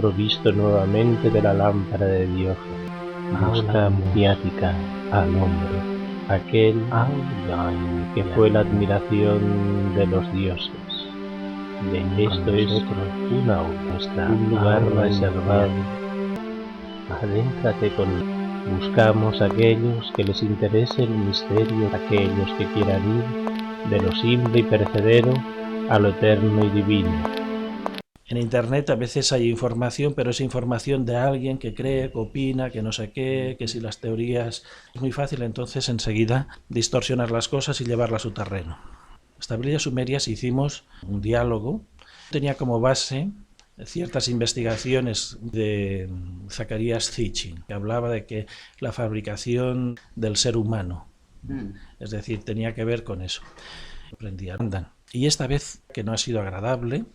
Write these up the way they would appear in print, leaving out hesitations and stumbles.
provisto nuevamente de la lámpara de Dios, busca maniática al hombre, aquel que fue la admiración de los dioses. Esto es una obra, un lugar reservado. Adéntrate conmigo. Buscamos a aquellos que les interese el misterio, aquellos que quieran ir de lo simple y perecedero a lo eterno y divino. En Internet a veces hay información, pero es información de alguien que cree, que opina, que no sé qué, que si las teorías... Es muy fácil entonces enseguida distorsionar las cosas y llevarlas a su terreno. Las tablillas sumerias hicimos un diálogo, tenía como base ciertas investigaciones de Zacarías Sitchin, que hablaba de que la fabricación del ser humano, es decir, tenía que ver con eso. Y esta vez, que no ha sido agradable,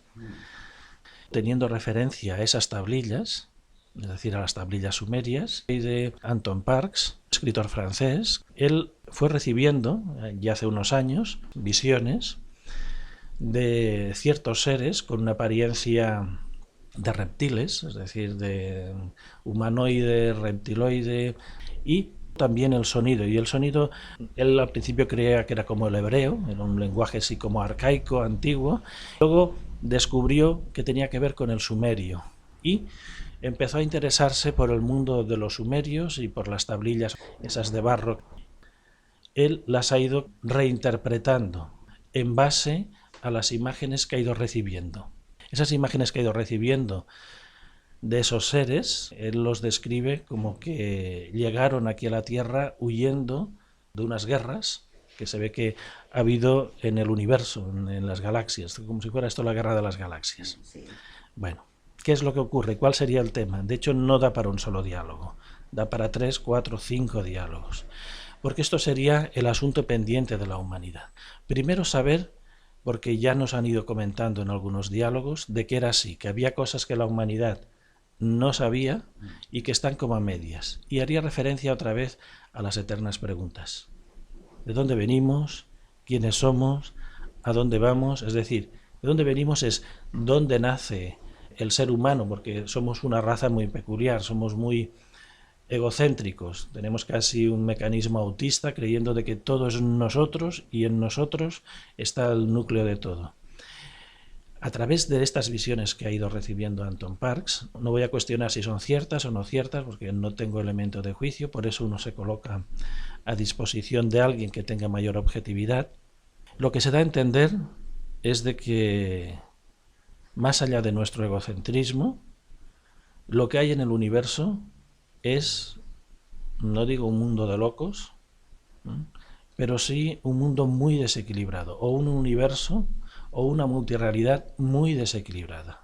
teniendo referencia a esas tablillas, es decir, a las tablillas sumerias, y de Anton Parks, escritor francés, él fue recibiendo, ya hace unos años, visiones de ciertos seres con una apariencia de reptiles, es decir, de humanoide, reptiloide, y también el sonido. Y el sonido, él al principio creía que era como el hebreo, era un lenguaje así como arcaico, antiguo. Luego descubrió que tenía que ver con el sumerio y empezó a interesarse por el mundo de los sumerios y por las tablillas, esas de barro. Él las ha ido reinterpretando en base a las imágenes que ha ido recibiendo. Esas imágenes que ha ido recibiendo de esos seres, él los describe como que llegaron aquí a la Tierra huyendo de unas guerras que se ve que ha habido en el universo, en las galaxias, como si fuera esto la guerra de las galaxias. Sí. Bueno, ¿qué es lo que ocurre? ¿Cuál sería el tema? De hecho, no da para un solo diálogo, da para 3, 4, 5 diálogos, porque esto sería el asunto pendiente de la humanidad. Primero saber, porque ya nos han ido comentando en algunos diálogos, de que era así, que había cosas que la humanidad no sabía y que están como a medias. Y haría referencia otra vez a las eternas preguntas. ¿De dónde venimos? ¿Quiénes somos? ¿A dónde vamos? Es decir, de dónde venimos es dónde nace el ser humano, porque somos una raza muy peculiar, somos muy egocéntricos, tenemos casi un mecanismo autista creyendo de que todo es nosotros y en nosotros está el núcleo de todo. A través de estas visiones que ha ido recibiendo Anton Parks, no voy a cuestionar si son ciertas o no ciertas, porque no tengo elemento de juicio, por eso uno se coloca a disposición de alguien que tenga mayor objetividad. Lo que se da a entender es de que, más allá de nuestro egocentrismo, lo que hay en el universo es, no digo un mundo de locos, pero sí un mundo muy desequilibrado, o un universo o una multirrealidad muy desequilibrada,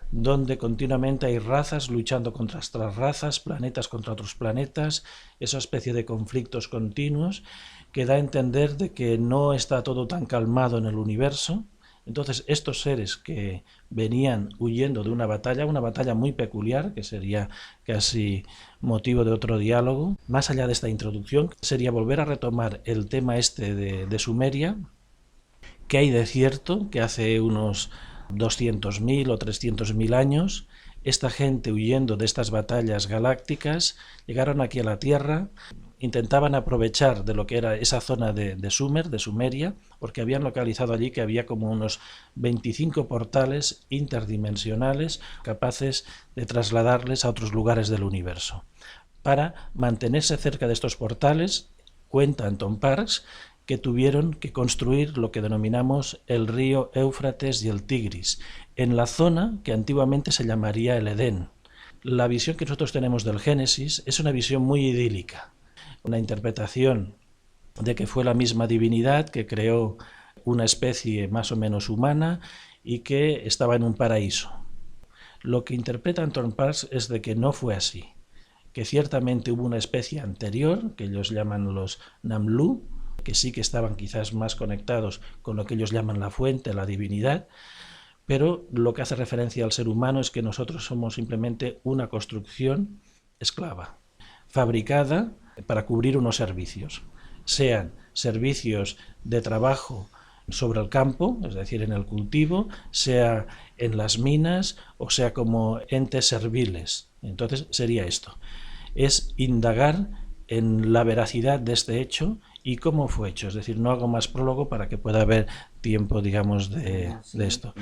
donde continuamente hay razas luchando contra otras razas, planetas contra otros planetas, esa especie de conflictos continuos que da a entender de que no está todo tan calmado en el universo. Entonces estos seres que venían huyendo de una batalla muy peculiar, que sería casi motivo de otro diálogo, más allá de esta introducción, sería volver a retomar el tema este de Sumeria. ¿Qué hay de cierto? Que hace unos 200.000 o 300.000 años, esta gente huyendo de estas batallas galácticas, llegaron aquí a la Tierra, intentaban aprovechar de lo que era esa zona de Sumer, de Sumeria, porque habían localizado allí que había como unos 25 portales interdimensionales capaces de trasladarles a otros lugares del universo. Para mantenerse cerca de estos portales, cuenta Anton Parks, que tuvieron que construir lo que denominamos el río Éufrates y el Tigris, en la zona que antiguamente se llamaría el Edén. La visión que nosotros tenemos del Génesis es una visión muy idílica, una interpretación de que fue la misma divinidad que creó una especie más o menos humana y que estaba en un paraíso. Lo que interpreta Anton Parks es de que no fue así, que ciertamente hubo una especie anterior, que ellos llaman los Namlu, que sí que estaban quizás más conectados con lo que ellos llaman la fuente, la divinidad, pero lo que hace referencia al ser humano es que nosotros somos simplemente una construcción esclava, fabricada para cubrir unos servicios, sean servicios de trabajo sobre el campo, es decir, en el cultivo, sea en las minas o sea como entes serviles. Entonces sería esto, es indagar en la veracidad de este hecho y cómo fue hecho. Es decir, no hago más prólogo para que pueda haber tiempo, digamos, de esto.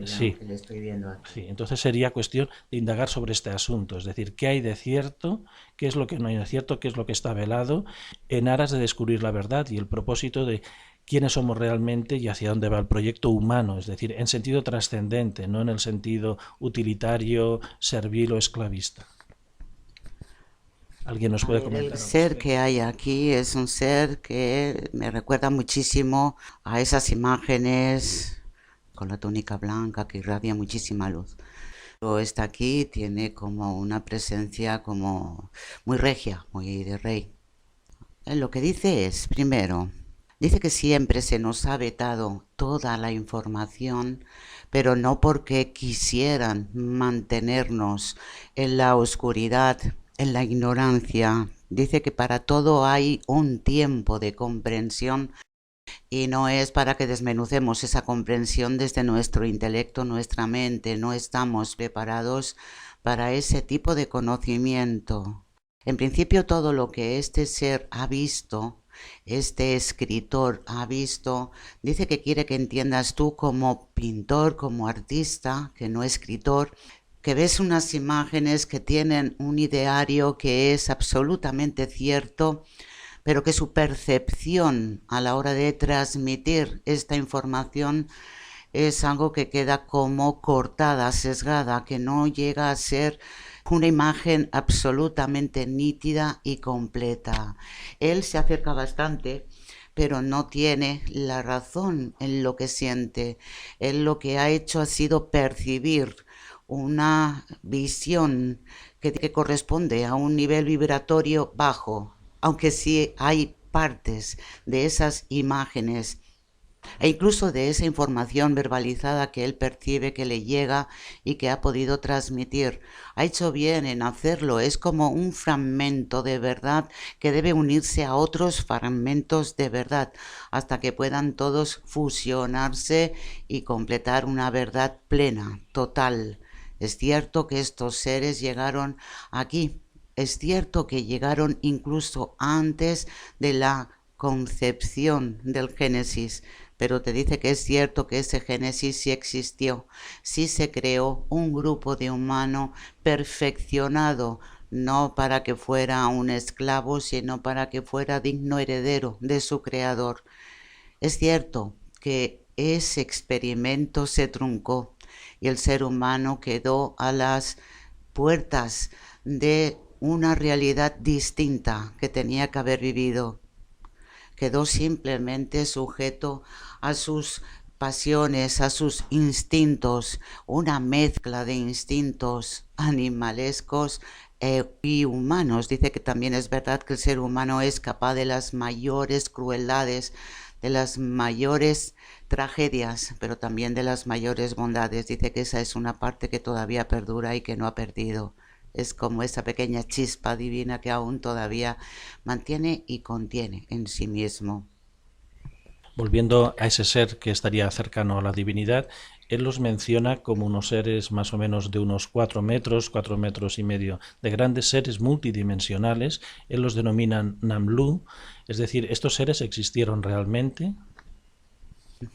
Sí, que le estoy viendo aquí. sí, entonces sería cuestión de indagar sobre este asunto, es decir, qué hay de cierto, qué es lo que no hay de cierto, qué es lo que está velado, en aras de descubrir la verdad y el propósito de quiénes somos realmente y hacia dónde va el proyecto humano, es decir, en sentido trascendente, no en el sentido utilitario, servil o esclavista. ¿Alguien nos puede comentar? El ser que hay aquí es un ser que me recuerda muchísimo a esas imágenes con la túnica blanca que irradia muchísima luz. Pero está aquí, tiene como una presencia como muy regia, muy de rey. Lo que dice es, primero, dice que siempre se nos ha vetado toda la información, pero no porque quisieran mantenernos en la oscuridad, en la ignorancia. Dice que para todo hay un tiempo de comprensión y no es para que desmenucemos esa comprensión desde nuestro intelecto, nuestra mente. No estamos preparados para ese tipo de conocimiento. En principio, todo lo que este ser ha visto, este escritor ha visto, dice que quiere que entiendas tú como pintor, como artista, que no escritor, que ves unas imágenes que tienen un ideario que es absolutamente cierto, pero que su percepción a la hora de transmitir esta información es algo que queda como cortada, sesgada, que no llega a ser una imagen absolutamente nítida y completa. Él se acerca bastante, pero no tiene la razón en lo que siente. Él lo que ha hecho ha sido percibir una visión que corresponde a un nivel vibratorio bajo, aunque sí hay partes de esas imágenes e incluso de esa información verbalizada que él percibe, que le llega y que ha podido transmitir. Ha hecho bien en hacerlo, es como un fragmento de verdad que debe unirse a otros fragmentos de verdad hasta que puedan todos fusionarse y completar una verdad plena, total. Es cierto que estos seres llegaron aquí, es cierto que llegaron incluso antes de la concepción del Génesis, pero te dice que es cierto que ese Génesis sí existió, sí se creó un grupo de humano perfeccionado, no para que fuera un esclavo, sino para que fuera digno heredero de su creador. Es cierto que ese experimento se truncó y el ser humano quedó a las puertas de una realidad distinta que tenía que haber vivido. Quedó simplemente sujeto a sus pasiones, a sus instintos, una mezcla de instintos animalescos y humanos. Dice que también es verdad que el ser humano es capaz de las mayores crueldades, de las mayores tragedias, pero también de las mayores bondades. Dice que esa es una parte que todavía perdura y que no ha perdido. Es como esa pequeña chispa divina que aún todavía mantiene y contiene en sí mismo. Volviendo a ese ser que estaría cercano a la divinidad, él los menciona como unos seres más o menos de unos 4 metros y medio, de grandes seres multidimensionales. Él los denomina Namlu, es decir, ¿estos seres existieron realmente?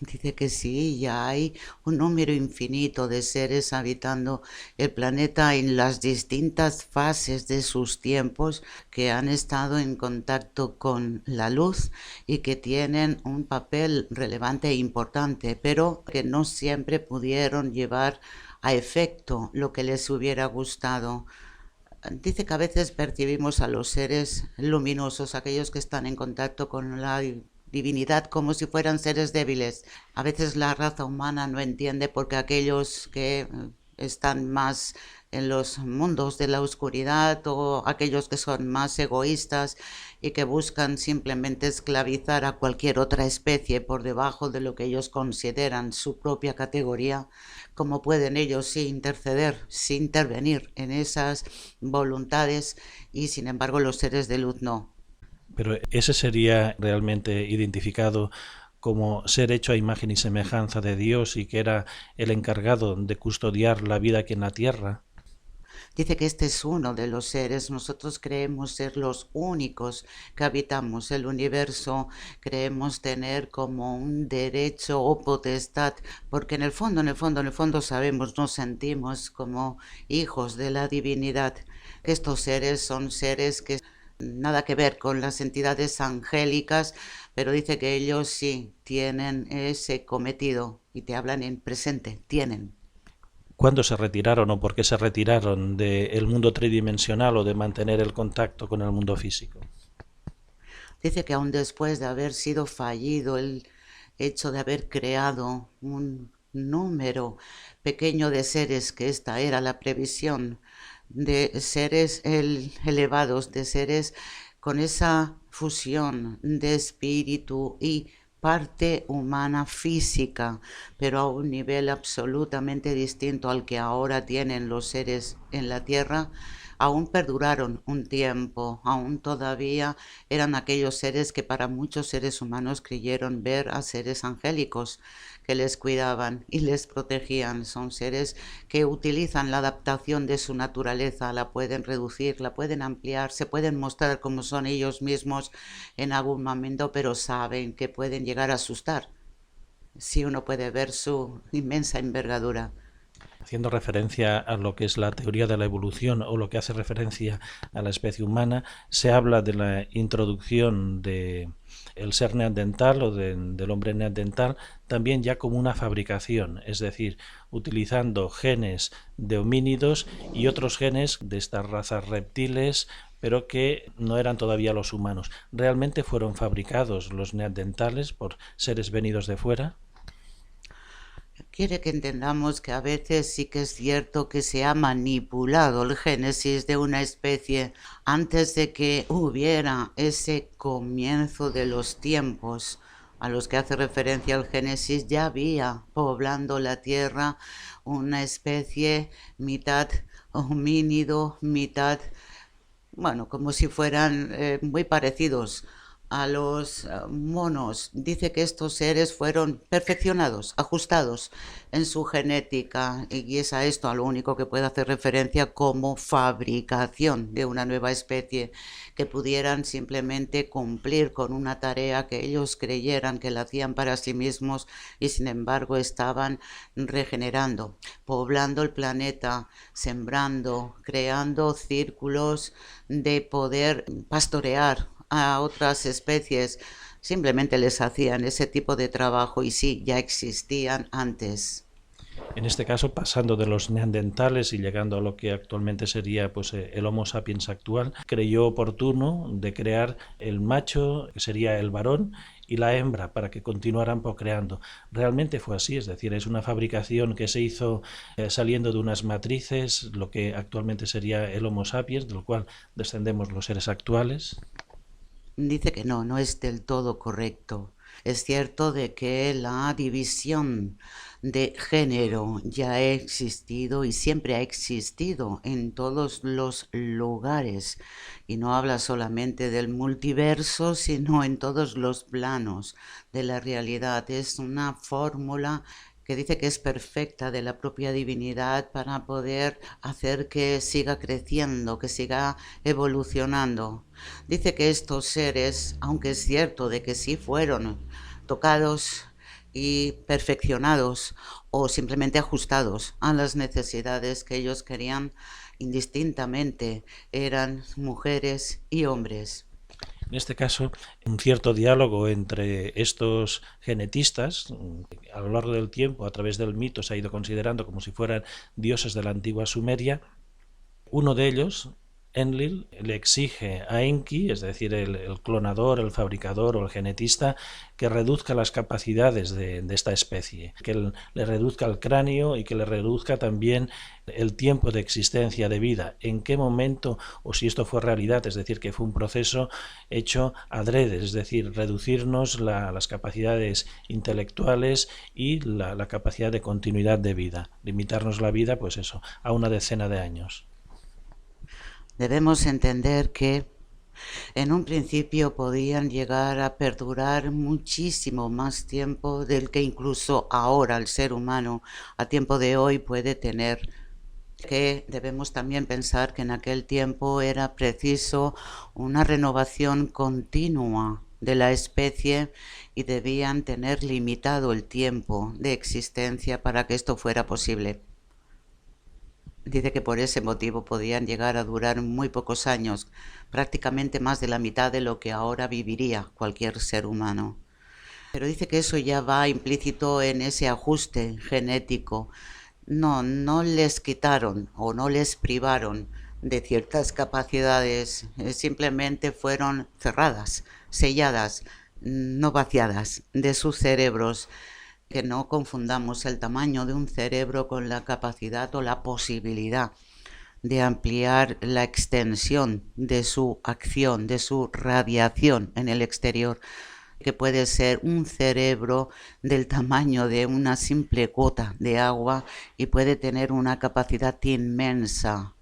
Dice que sí, ya hay un número infinito de seres habitando el planeta en las distintas fases de sus tiempos que han estado en contacto con la luz y que tienen un papel relevante e importante, pero que no siempre pudieron llevar a efecto lo que les hubiera gustado. Dice que a veces percibimos a los seres luminosos, aquellos que están en contacto con la divinidad, como si fueran seres débiles. A veces la raza humana no entiende porque aquellos que están más en los mundos de la oscuridad o aquellos que son más egoístas y que buscan simplemente esclavizar a cualquier otra especie por debajo de lo que ellos consideran su propia categoría, ¿cómo pueden ellos sí interceder, sí intervenir en esas voluntades y sin embargo los seres de luz no? Pero ese sería realmente identificado como ser hecho a imagen y semejanza de Dios y que era el encargado de custodiar la vida aquí en la tierra. Dice que este es uno de los seres. Nosotros creemos ser los únicos que habitamos el universo, creemos tener como un derecho o potestad, porque en el fondo sabemos, nos sentimos como hijos de la divinidad. Estos seres son seres que nada que ver con las entidades angélicas, pero dice que ellos sí tienen ese cometido y te hablan en presente, tienen. ¿Cuándo se retiraron o por qué se retiraron del mundo tridimensional o de mantener el contacto con el mundo físico? Dice que aún después de haber sido fallido el hecho de haber creado un número pequeño de seres, que esta era la previsión, de seres elevados, de seres con esa fusión de espíritu y parte humana física, pero a un nivel absolutamente distinto al que ahora tienen los seres en la Tierra, aún perduraron un tiempo, aún todavía eran aquellos seres que para muchos seres humanos creyeron ver a seres angélicos que les cuidaban y les protegían. Son seres que utilizan la adaptación de su naturaleza, la pueden reducir, la pueden ampliar, se pueden mostrar como son ellos mismos en algún momento, pero saben que pueden llegar a asustar si uno puede ver su inmensa envergadura. Haciendo referencia a lo que es la teoría de la evolución o lo que hace referencia a la especie humana, se habla de la introducción de el ser neandertal o del hombre neandertal también ya como una fabricación, es decir, utilizando genes de homínidos y otros genes de estas razas reptiles, pero que no eran todavía los humanos. ¿Realmente fueron fabricados los neandertales por seres venidos de fuera? Quiere que entendamos que a veces sí que es cierto que se ha manipulado el génesis de una especie antes de que hubiera ese comienzo de los tiempos a los que hace referencia el Génesis. Ya había poblando la tierra una especie mitad homínido, mitad, bueno, como si fueran muy parecidos a los monos. Dice que estos seres fueron perfeccionados, ajustados en su genética, y es a esto a lo único que puede hacer referencia como fabricación de una nueva especie, que pudieran simplemente cumplir con una tarea que ellos creyeran que la hacían para sí mismos y sin embargo estaban regenerando, poblando el planeta, sembrando, creando círculos de poder pastorear a otras especies. Simplemente les hacían ese tipo de trabajo y sí, ya existían antes. En este caso, pasando de los neandertales y llegando a lo que actualmente sería pues, el Homo sapiens actual, creyó oportuno de crear el macho, que sería el varón, y la hembra, para que continuaran procreando. Realmente fue así, es decir, es una fabricación que se hizo saliendo de unas matrices, lo que actualmente sería el Homo sapiens, del cual descendemos los seres actuales. Dice que no es del todo correcto. Es cierto de que la división de género ya ha existido y siempre ha existido en todos los lugares, y no habla solamente del multiverso, sino en todos los planos de la realidad. Es una fórmula que dice que es perfecta de la propia divinidad para poder hacer que siga creciendo, que siga evolucionando. Dice que estos seres, aunque es cierto de que sí fueron tocados y perfeccionados o simplemente ajustados a las necesidades que ellos querían, indistintamente eran mujeres y hombres. En este caso, un cierto diálogo entre estos genetistas, a lo largo del tiempo, a través del mito, se ha ido considerando como si fueran dioses de la antigua Sumeria. Uno de ellos, Enlil, le exige a Enki, es decir, el clonador, el fabricador o el genetista, que reduzca las capacidades de esta especie, que le reduzca el cráneo y que le reduzca también el tiempo de existencia de vida. ¿En qué momento, o si esto fue realidad, es decir, que fue un proceso hecho adrede, es decir, reducirnos las capacidades intelectuales y la capacidad de continuidad de vida, limitarnos la vida, pues eso, a una decena de años? Debemos entender que En un principio podían llegar a perdurar muchísimo más tiempo del que incluso ahora el ser humano a tiempo de hoy puede tener. Que debemos también pensar que en aquel tiempo era preciso una renovación continua de la especie y debían tener limitado el tiempo de existencia para que esto fuera posible. Dice que por ese motivo podían llegar a durar muy pocos años, prácticamente más de la mitad de lo que ahora viviría cualquier ser humano. Pero dice que eso ya va implícito en ese ajuste genético. No les quitaron o no les privaron de ciertas capacidades, simplemente fueron cerradas, selladas, no vaciadas de sus cerebros. Que no confundamos el tamaño de un cerebro con la capacidad o la posibilidad de ampliar la extensión de su acción, de su radiación en el exterior, que puede ser un cerebro del tamaño de una simple gota de agua y puede tener una capacidad inmensa.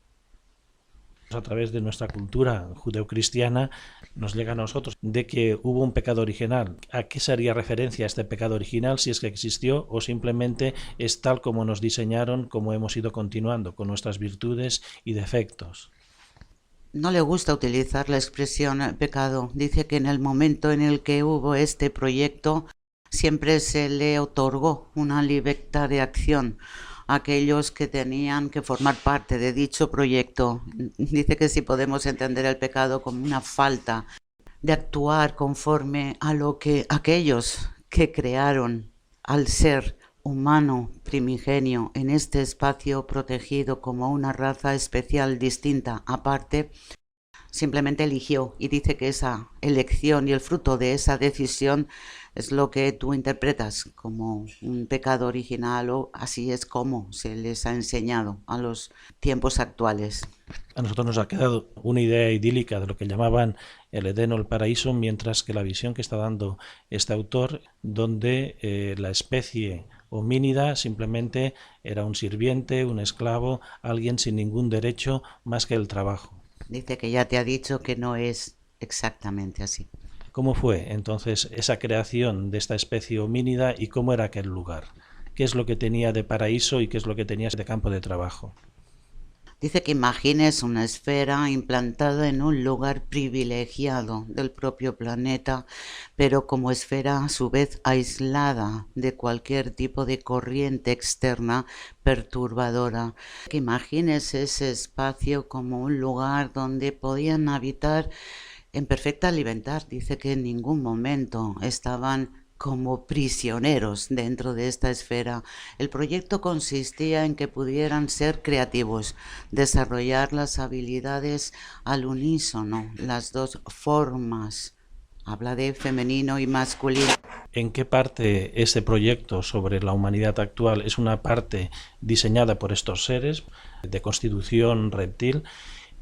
A través de nuestra cultura judeocristiana nos llega a nosotros de que hubo un pecado original. ¿A qué se haría referencia este pecado original, si es que existió, o simplemente es tal como nos diseñaron, como hemos ido continuando, con nuestras virtudes y defectos? No le gusta utilizar la expresión pecado. Dice que en el momento en el que hubo este proyecto siempre se le otorgó una libertad de acción a aquellos que tenían que formar parte de dicho proyecto. Dice que si podemos entender el pecado como una falta de actuar conforme a lo que aquellos que crearon al ser humano primigenio en este espacio protegido como una raza especial distinta aparte, simplemente eligió, y dice que esa elección y el fruto de esa decisión es lo que tú interpretas como un pecado original, o así es como se les ha enseñado a los tiempos actuales. A nosotros nos ha quedado una idea idílica de lo que llamaban el Edén o el paraíso, mientras que la visión que está dando este autor, donde la especie homínida simplemente era un sirviente, un esclavo, alguien sin ningún derecho más que el trabajo. Dice que ya te ha dicho que no es exactamente así. ¿Cómo fue entonces esa creación de esta especie homínida y cómo era aquel lugar? ¿Qué es lo que tenía de paraíso y qué es lo que tenía de campo de trabajo? Dice que imagines una esfera implantada en un lugar privilegiado del propio planeta, pero como esfera a su vez aislada de cualquier tipo de corriente externa perturbadora. Que imagines ese espacio como un lugar donde podían habitar en perfecta libertad. Dice que en ningún momento estaban como prisioneros dentro de esta esfera. El proyecto consistía en que pudieran ser creativos, desarrollar las habilidades al unísono, las dos formas. Habla de femenino y masculino. ¿En qué parte ese proyecto sobre la humanidad actual es una parte diseñada por estos seres de constitución reptil?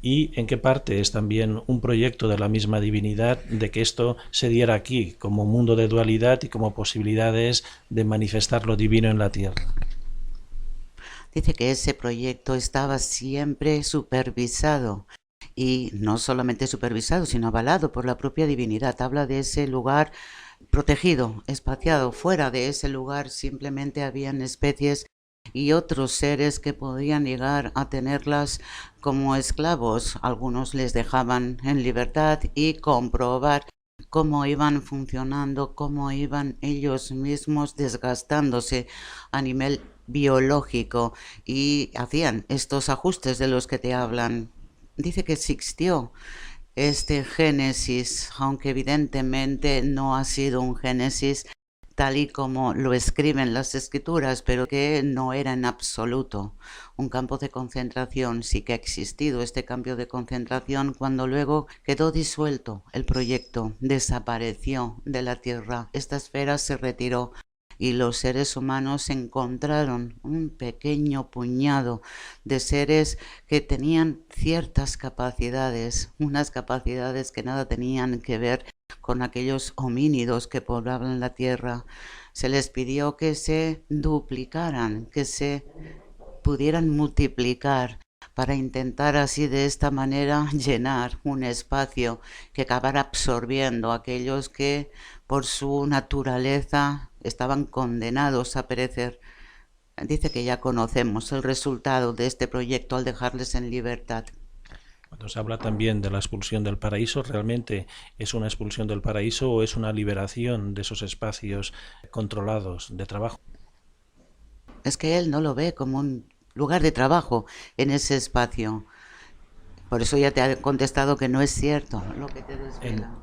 ¿Y en qué parte es también un proyecto de la misma divinidad de que esto se diera aquí como mundo de dualidad y como posibilidades de manifestar lo divino en la tierra? Dice que ese proyecto estaba siempre supervisado, y no solamente supervisado, sino avalado por la propia divinidad. Habla de ese lugar protegido, espaciado. Fuera de ese lugar simplemente habían especies y otros seres que podían llegar a tenerlas como esclavos. Algunos les dejaban en libertad y comprobar cómo iban funcionando, cómo iban ellos mismos desgastándose a nivel biológico, y hacían estos ajustes de los que te hablan. Dice que existió este génesis, aunque evidentemente no ha sido un génesis tal y como lo escriben las escrituras, pero que no era en absoluto un campo de concentración. Sí que ha existido este cambio de concentración cuando luego quedó disuelto el proyecto, desapareció de la Tierra, esta esfera se retiró y los seres humanos encontraron un pequeño puñado de seres que tenían ciertas capacidades, unas capacidades que nada tenían que ver con aquellos homínidos que poblaban la tierra. Se les pidió que se duplicaran, que se pudieran multiplicar para intentar así de esta manera llenar un espacio que acabara absorbiendo a aquellos que por su naturaleza estaban condenados a perecer. Dice que ya conocemos el resultado de este proyecto al dejarles en libertad. Cuando se habla también de la expulsión del paraíso, ¿realmente es una expulsión del paraíso o es una liberación de esos espacios controlados de trabajo? Es que él no lo ve como un lugar de trabajo en ese espacio. Por eso ya te ha contestado que no es cierto lo que te desvela.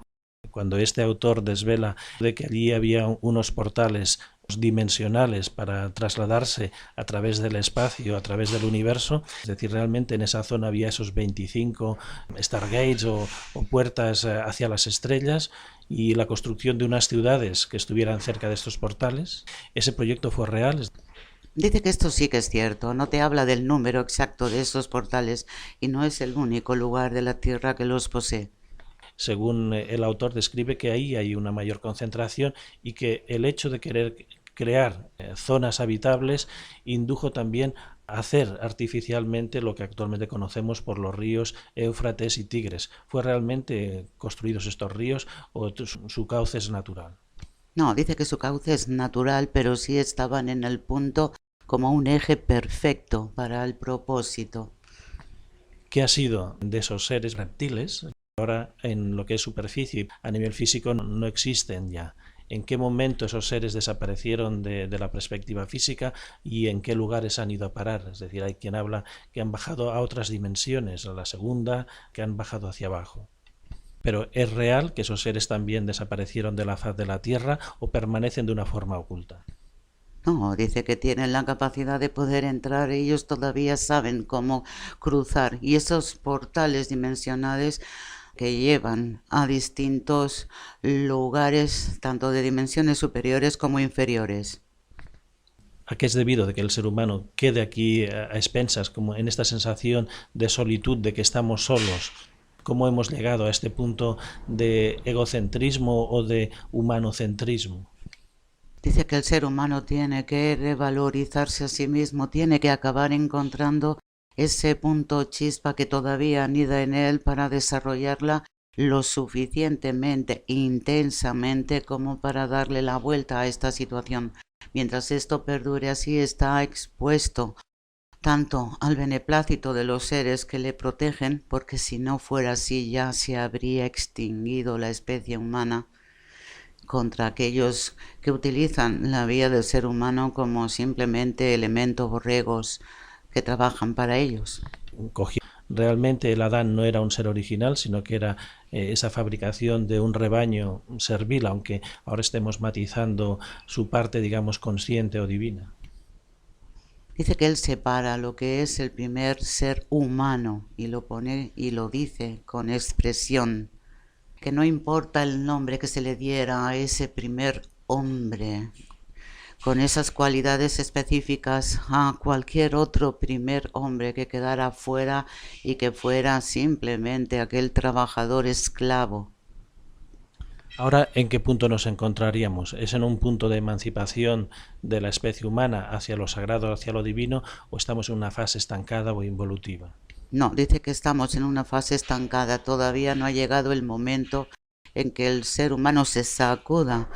Cuando este autor desvela de que allí había unos portales dimensionales para trasladarse a través del espacio, a través del universo, es decir, realmente en esa zona había esos 25 Stargates o puertas hacia las estrellas y la construcción de unas ciudades que estuvieran cerca de estos portales, ¿ese proyecto fue real? Dice que esto sí que es cierto, no te habla del número exacto de esos portales y no es el único lugar de la Tierra que los posee. Según el autor, describe que ahí hay una mayor concentración y que el hecho de querer crear zonas habitables indujo también a hacer artificialmente lo que actualmente conocemos por los ríos Éufrates y Tigres. ¿Fue realmente construidos estos ríos o su cauce es natural? No, dice que su cauce es natural, pero sí estaban en el punto como un eje perfecto para el propósito. ¿Qué ha sido de esos seres reptiles? Ahora en lo que es superficie a nivel físico no existen ya. ¿En qué momento esos seres desaparecieron de la perspectiva física y en qué lugares han ido a parar? Es decir, hay quien habla que han bajado a otras dimensiones, a la segunda, que han bajado hacia abajo. Pero ¿es real que esos seres también desaparecieron de la faz de la Tierra o permanecen de una forma oculta? No, dice que tienen la capacidad de poder entrar, ellos todavía saben cómo cruzar y esos portales dimensionales que llevan a distintos lugares, tanto de dimensiones superiores como inferiores. ¿A qué es debido de que el ser humano quede aquí a expensas, como en esta sensación de solitud, de que estamos solos? ¿Cómo hemos llegado a este punto de egocentrismo o de humanocentrismo? Dice que el ser humano tiene que revalorizarse a sí mismo, tiene que acabar encontrando ese punto chispa que todavía anida en él para desarrollarla lo suficientemente intensamente como para darle la vuelta a esta situación. Mientras esto perdure así, está expuesto tanto al beneplácito de los seres que le protegen, porque si no fuera así ya se habría extinguido la especie humana, contra aquellos que utilizan la vida del ser humano como simplemente elementos borregos que trabajan para ellos. Realmente el Adán no era un ser original, sino que era esa fabricación de un rebaño servil, aunque ahora estemos matizando su parte, digamos, consciente o divina. Dice que él separa lo que es el primer ser humano y lo pone y lo dice con expresión, que no importa el nombre que se le diera a ese primer hombre, con esas cualidades específicas a cualquier otro primer hombre que quedara fuera y que fuera simplemente aquel trabajador esclavo. Ahora, ¿en qué punto nos encontraríamos? ¿Es en un punto de emancipación de la especie humana hacia lo sagrado, hacia lo divino, o estamos en una fase estancada o involutiva? No, dice que estamos en una fase estancada, todavía no ha llegado el momento en que el ser humano se sacuda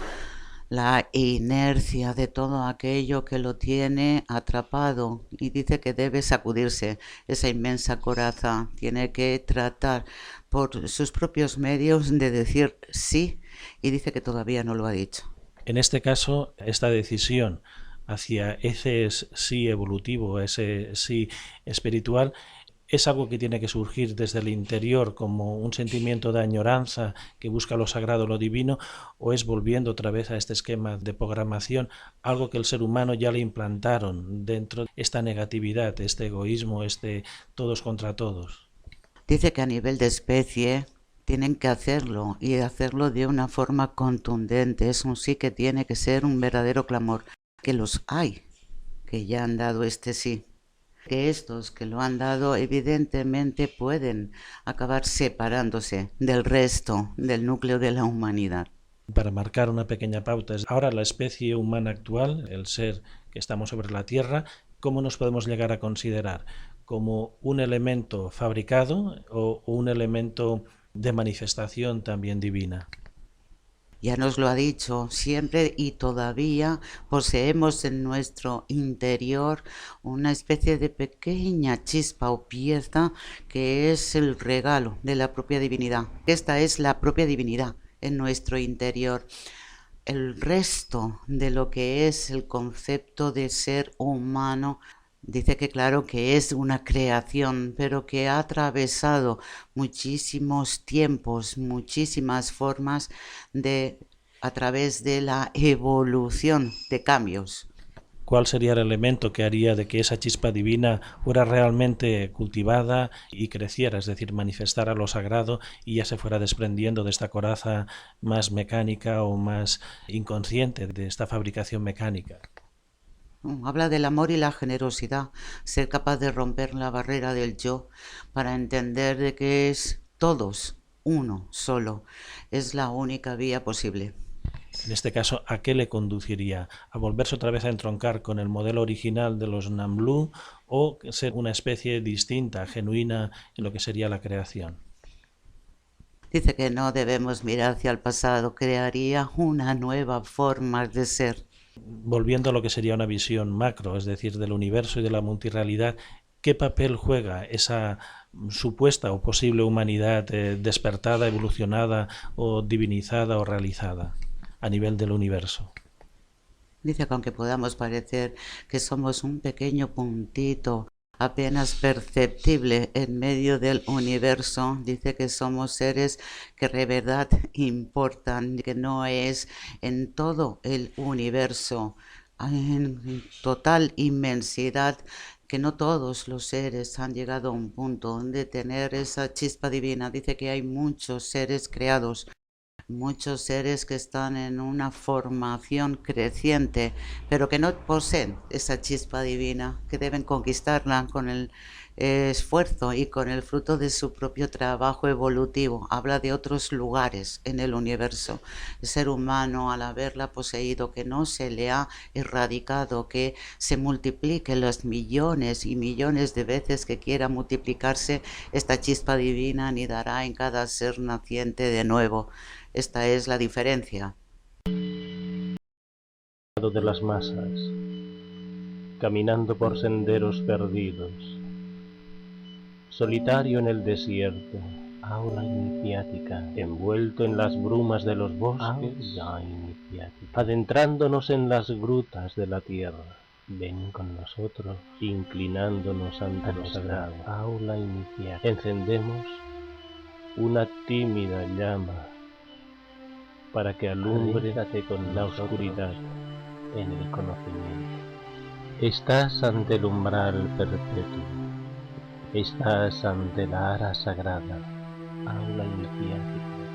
la inercia de todo aquello que lo tiene atrapado y dice que debe sacudirse esa inmensa coraza, tiene que tratar por sus propios medios de decir sí y dice que todavía no lo ha dicho. En este caso, esta decisión hacia ese sí evolutivo, ese sí espiritual, ¿es algo que tiene que surgir desde el interior como un sentimiento de añoranza que busca lo sagrado, lo divino, o es volviendo otra vez a este esquema de programación, algo que el ser humano ya le implantaron dentro de esta negatividad, este egoísmo, este todos contra todos? Dice que a nivel de especie tienen que hacerlo y hacerlo de una forma contundente. Eso sí que tiene que ser un verdadero clamor, que los hay, que ya han dado este sí. Que estos que lo han dado evidentemente pueden acabar separándose del resto del núcleo de la humanidad. Para marcar una pequeña pauta, ahora la especie humana actual, el ser que estamos sobre la Tierra, ¿cómo nos podemos llegar a considerar? como un elemento fabricado o un elemento de manifestación también divina? Ya nos lo ha dicho, siempre y todavía poseemos en nuestro interior una especie de pequeña chispa o pieza que es el regalo de la propia divinidad. Esta es la propia divinidad en nuestro interior. El resto de lo que es el concepto de ser humano dice que claro que es una creación, pero que ha atravesado muchísimos tiempos, muchísimas formas a través de la evolución de cambios. ¿Cuál sería el elemento que haría de que esa chispa divina fuera realmente cultivada y creciera, es decir, manifestara lo sagrado y ya se fuera desprendiendo de esta coraza más mecánica o más inconsciente de esta fabricación mecánica? Habla del amor y la generosidad, ser capaz de romper la barrera del yo para entender de que es todos uno solo. Es la única vía posible. En este caso, ¿a qué le conduciría? ¿A volverse otra vez a entroncar con el modelo original de los Namlu o ser una especie distinta, genuina en lo que sería la creación? Dice que no debemos mirar hacia el pasado, crearía una nueva forma de ser. Volviendo a lo que sería una visión macro, es decir, del universo y de la multirrealidad, ¿qué papel juega esa supuesta o posible humanidad despertada, evolucionada o divinizada o realizada a nivel del universo? Dice que aunque podamos parecer que somos un pequeño puntito apenas perceptible en medio del universo, dice que somos seres que de verdad importan, que no es en todo el universo, en total inmensidad, que no todos los seres han llegado a un punto donde tener esa chispa divina. Dice que hay muchos seres creados, muchos seres que están en una formación creciente, pero que no poseen esa chispa divina, que deben conquistarla con el esfuerzo y con el fruto de su propio trabajo evolutivo. Habla de otros lugares en el universo. El ser humano, al haberla poseído, que no se le ha erradicado, que se multiplique las millones y millones de veces que quiera multiplicarse, esta chispa divina anidará en cada ser naciente de nuevo. Esta es la diferencia. De las masas, caminando por senderos perdidos, solitario en el desierto, aula iniciática, envuelto en las brumas de los bosques, adentrándonos en las grutas de la tierra. Ven con nosotros, inclinándonos ante lo sagrado, aula iniciática. Encendemos una tímida llama para que alumbre con la oscuridad en el conocimiento. Estás ante el umbral perpetuo, estás ante la ara sagrada, aula iniciática.